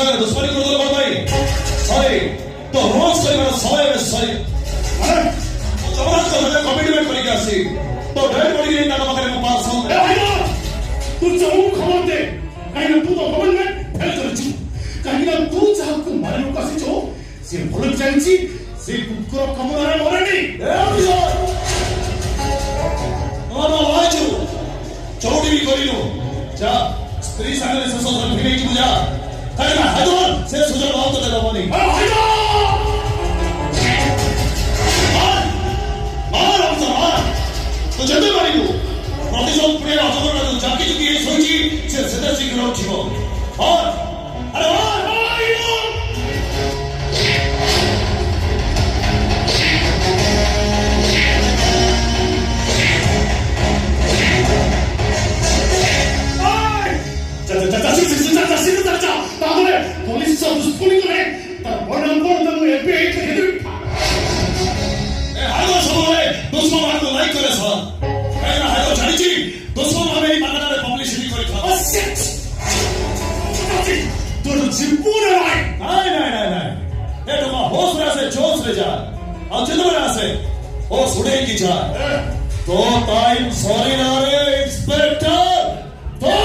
सागर दुश्मनी को दो भाई सॉरी तो रोज कर समय में सॉरी अरे जबरदस्त मुझे कमिटमेंट करके आसी तो डेड बॉडी रे नाम करे मो पास हूं ए भाई तू चमू खबर दे कहीं तू तो गवर्नमेंट फेल कर छु कहीं तू चाह को मारे को आसी छो से भल जानछि से कुकुर कमरा मरेनी ए अफिसर नो वाजू चौड़ी भी करिलो जा स्त्री सागरे से सोचल फिरे की बुझा कहीं हजर से सुजल भाव तो देबो नहीं ए हजर तो जल्दी मारियो प्रतिशोध पुणे अजगर ना जाकी जुकी ये सोची से सदा शीघ्र उठिबो और अरे मारियो जा तामरे पुलिस सब दुश्मनी करे तर बड़न बड़न एफबीआई के हेड ए हालो सबले दुश्मन को लाइक करे सर कहीं हालो जानिची दुश्मन हमें ही मानना रे पब्लिसिटी करे था बस तो जीवन है नहीं ये तो का होश रे से जोश रे जा और जितना रे से ओ सुड़े की जा तो टाइम सॉरी ना रे इंस्पेक्टर तो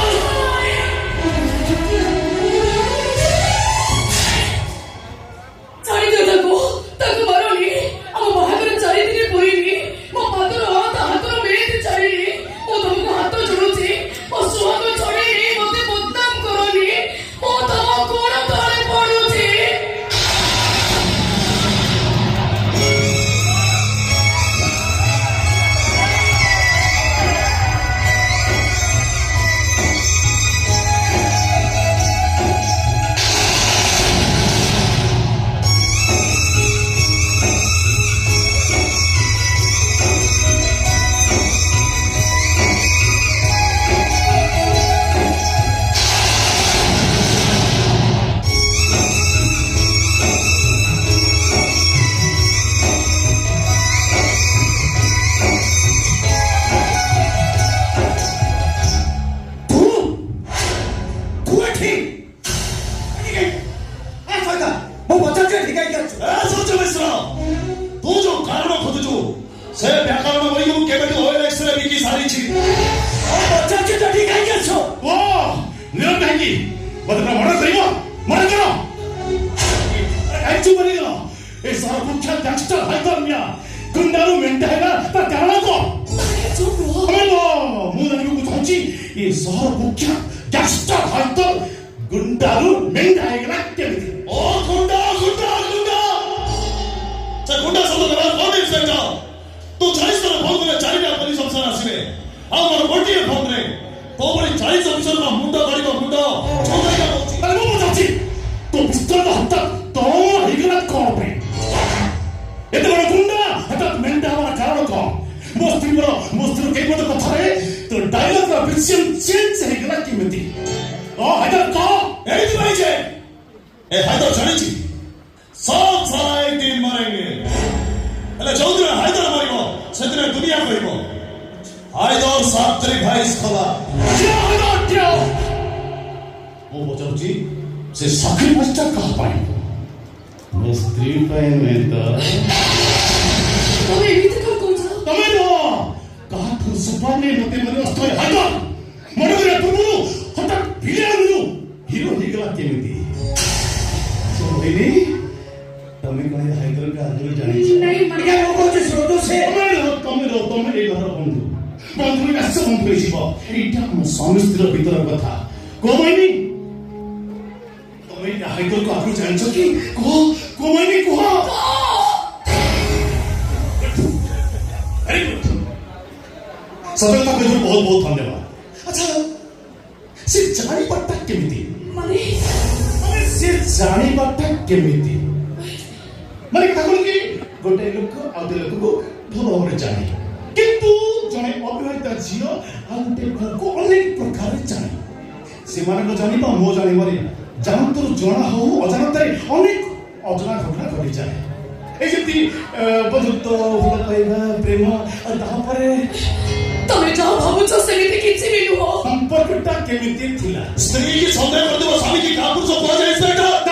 संपर्कटा केमिति थिला स्त्री की सौंदर्य प्रतिभा स्वामी की ठाकुर सब कह जाए इंस्पेक्टर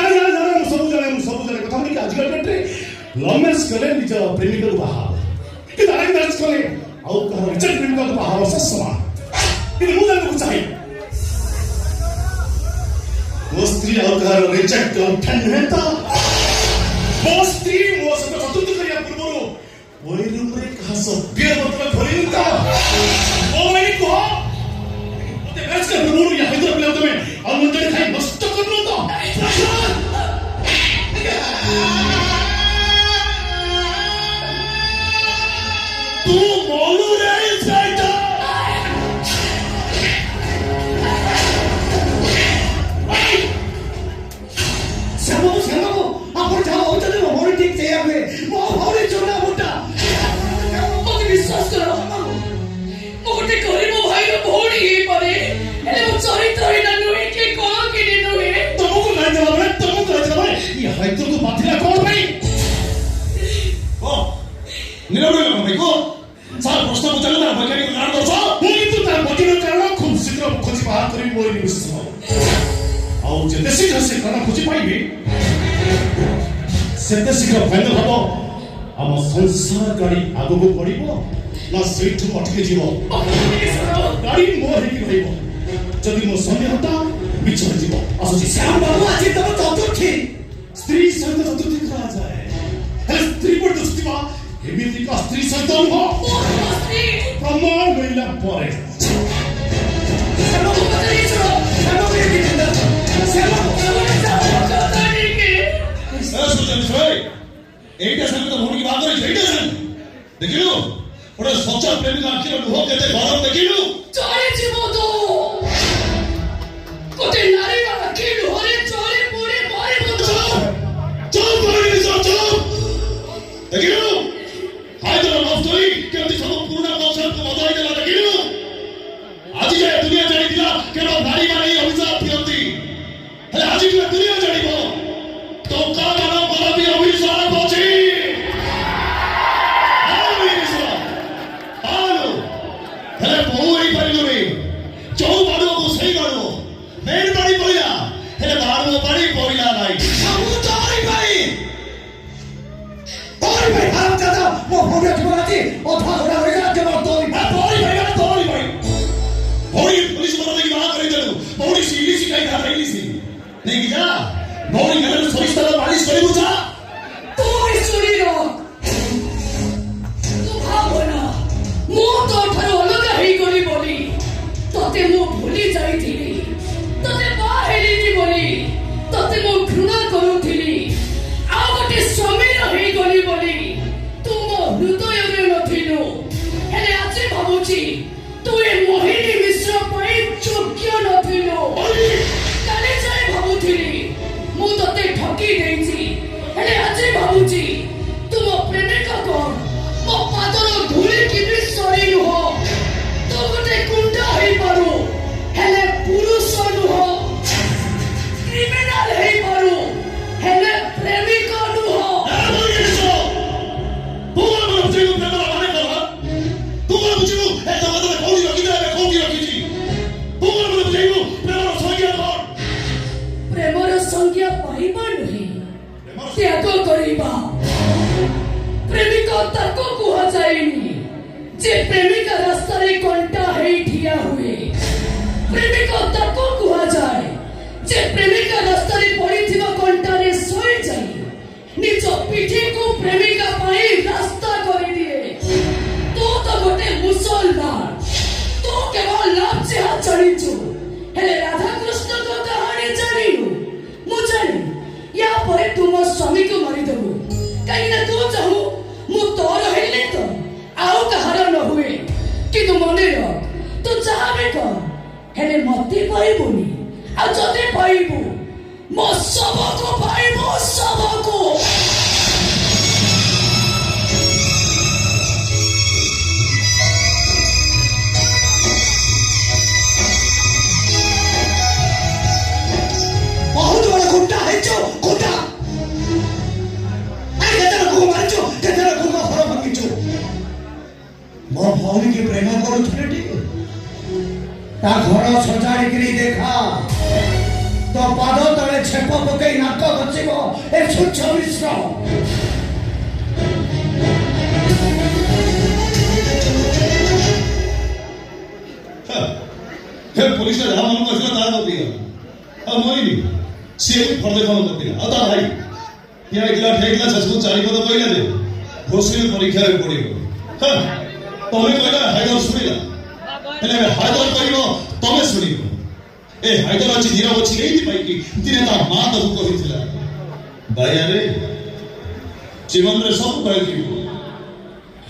लव मैरिज कले निज प्रेमिक को बाहा कि अरेंज मैरिज कले आउ कह रिजेक्ट प्रेमिक को बाहा से समान कि मु जान को चाहिए वो स्त्री आउ कह रिजेक्ट गर्लफ्रेंड है ता वो स्त्री वो सब चतुर्थ करिया पूर्वरो ओई रूम रे कहा सब बियर मतलब खोली ता ओ मैंने कहा ते मैच कर पूर्वरो या इधर प्ले तुम्हें और मुझे खाई मस्त कर लो तो तू बोलू रे साइटा श्यामो आपण जाओ होते वो मोरी ठीक से आवे वो भौरी छोटा मोटा मते विश्वास करो मो गोटे गरीब भाई रो भौरी हे पारे हेले मो चरित्र हिना नुहे के कोन के नुहे तुमको नहीं जवाब ये हाइट को बाधिला कौन भाई ओ निरवले भाई को सार प्रश्न पचारले तार वैज्ञानिक कारण दर्श ମୁଁ କିନ୍ତୁ ତା ବଟିର କାରଣ ଖୁବ୍ ଶୀଘ୍ର ଖୋଜି ବାହାର କରି ମୋର ନିଶ୍ଚିତ ଆଉ ଯେତେ ଶୀଘ୍ର ସେ କାରଣ ଖୋଜି ପାଇବି ସେତେ ଶୀଘ୍ର ଫାଇନାଲ ହବ ଆମ ସଂସାର ଗାଡ଼ି ଆଗକୁ ବଢ଼ିବ ନା ସେଇଠୁ ଅଟକି ଯିବ ଗାଡ଼ି ମୋ ହେଇକି ରହିବ ଯଦି ମୋ ସନ୍ଦେହଟା ମିଛ ହେଇଯିବ ଆସୁଛି श्याम बाबू आज तब चतुर्थी ସ୍ତ୍ରୀ ସହିତ ଚତୁର୍ଥୀ କରାଯାଏ ହେଲେ ସ୍ତ୍ରୀ ପରି ଦୁଷ୍ଟିବା ଏମିତିକା ସ୍ତ୍ରୀ ସହିତ ନୁହଁ ପ୍ରମାଣ ମିଳିଲା ପରେ श्याम को पता नहीं चलो श्याम को ये जिंदा श्याम सुजन भाई एटा संग तो भूल की बात करे एटा संग देखिलो ओटा सच्चा प्रेमी का आखिर हो केते गरम देखिलो चले जीवो तो कोटे नारी का आखिर होरे चले पूरे मारे बंद चुप करो चुप देखिलो हाय तो लव स्टोरी केमती सब पूर्ण कॉन्सेप्ट को बदलाई देला देखिलो आज जे दुनिया जानी दिला केवल नारी माने अभिशाप दियंती हेले आज की दुनिया जानिबो तो का नाम बला भी अभिशाप अछि आलो हेले बहुरी परिलोनी चौ बाडो को सही गाडो मेन पानी पड़िला हेले बाडो पानी पड़िला नाही समुदाय भाई तोरी भाई हाथ जाता वो भौरी ठिकानाची ओ भागड़ा होगा जब तोरी बहुरी भाई ना बहुरी भाई बहुरी पुलिस वाला की बात करे चलो बहुरी सीली सिखाई था रही सी नहीं जा बहुरी घर में सोई तरह मालिश करे बुझा तोरी सुनी रो तू भावना मो तो ठारो अलग हेई गली बोली तते मो भूली जाईथिली तते बाहेली नी बोली तते मो घृणा करूथिली आ गोटे स्वामी हेई गली बोली तू मो हृदय रे नथिलु हेले आज भाबुची तू ए मोहिनी मिश्र पई योग्य नथिलु काले जाय भाबुथिली मु तते ठकी देइची हेले आज भाबुची तू मो प्रेमिका कोन मो पादर धूली की भी सरी नुह तो गोटे कुंडा हेई पारू हेले पुरुष नुह क्रिमिनल हेई पारू हेले प्रेमिका नुह तू बोल मुझे को प्रेम माने करवा तू बोल मुझे को ए तो मतलब कोई रखी दे कोई रखी जी तू बोल मुझे को प्रेम संज्ञा कर प्रेमर संज्ञा पाइबा नहीं त्याग करिबा प्रेमिका ताको कुहा जाएनी जे प्रेमिका रास्ता रे कंटा हेई ठिया हुए प्रेमिका ताको कुहा जाए जे प्रेमिका रास्ता रे पड़िथिबा कंटा रे सोई जाई निज पिठी को प्रेमिका पाई रास्ता करि दिए तो गोटे मुसलमान तो केवल लाभ से हाथ चढ़ीचु हेले राधा कृष्ण को कहानी जानिनु मु जानी या परे तुम स्वामी को मारी देबु कहीं ना तू चाहू मु तोर हेले तो आउ कहार न हुए कि तू मने रख तू चाहबे कर हेले मते पाइबुनी आ जदे पाइबु मो सबको पाइबु सबको बहुत बड़ा गुंडा है जो गुंडा अरे केतर को मारचो केतर को फरो भांगिचो मो भौरी के प्रेम करू छेटी ता घर सजाड़ी करी देखा तो पाद तले छेप पकई नाक घसीबो ए सुच्छ मिश्र ଫେର ପୋଲିସଟା ଯାହା ମନକୁ ଆସିଲା ତାହା କରିଦିଅ ଆଉ ମରିନି ସିଏ ବି ଫଳ ଦେଖାଣ କରିଥିଲା ଆଉ ତା ଭାଇ ଠିଆ ହେଇଥିଲା ଶେଷକୁ ଚାରିପଦ କହିଲା ଯେ ଘୋଷିରେ ପରୀକ୍ଷାରେ ପଡ଼ିବ ତମେ କହିଲା ହାଇଦର ଶୁଣିଲା ହେଲେ ହାଇଦର କହିବ ତମେ ଶୁଣିବ ଏ ହାଇଦର ଅଛି ନିରବ ଅଛି ଏଇଥିପାଇଁ କି ଦିନେ ତା ମା ତାକୁ କହିଥିଲା ବାୟାରେ ଜୀବନରେ ସବୁ ପାଇଯିବ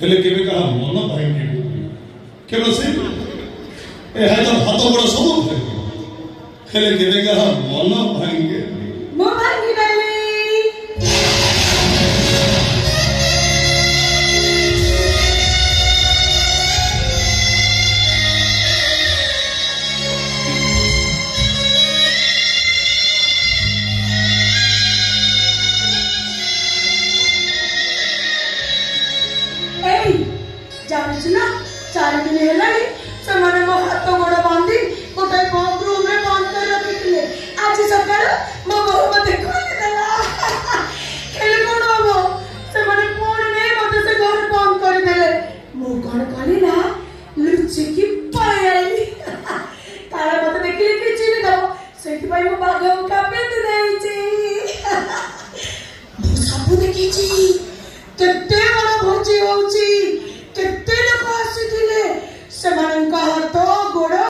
ହେଲେ କେବେ କାହା ମନ ପାଇଯିବ କେବଳ ସେ ଏ ହାଇଦର ହାତ ଗୋଡ଼ ସବୁ ପାଇଯିବ ହେଲେ କେବେ କାହା ମନ ଭାଙ୍ଗେ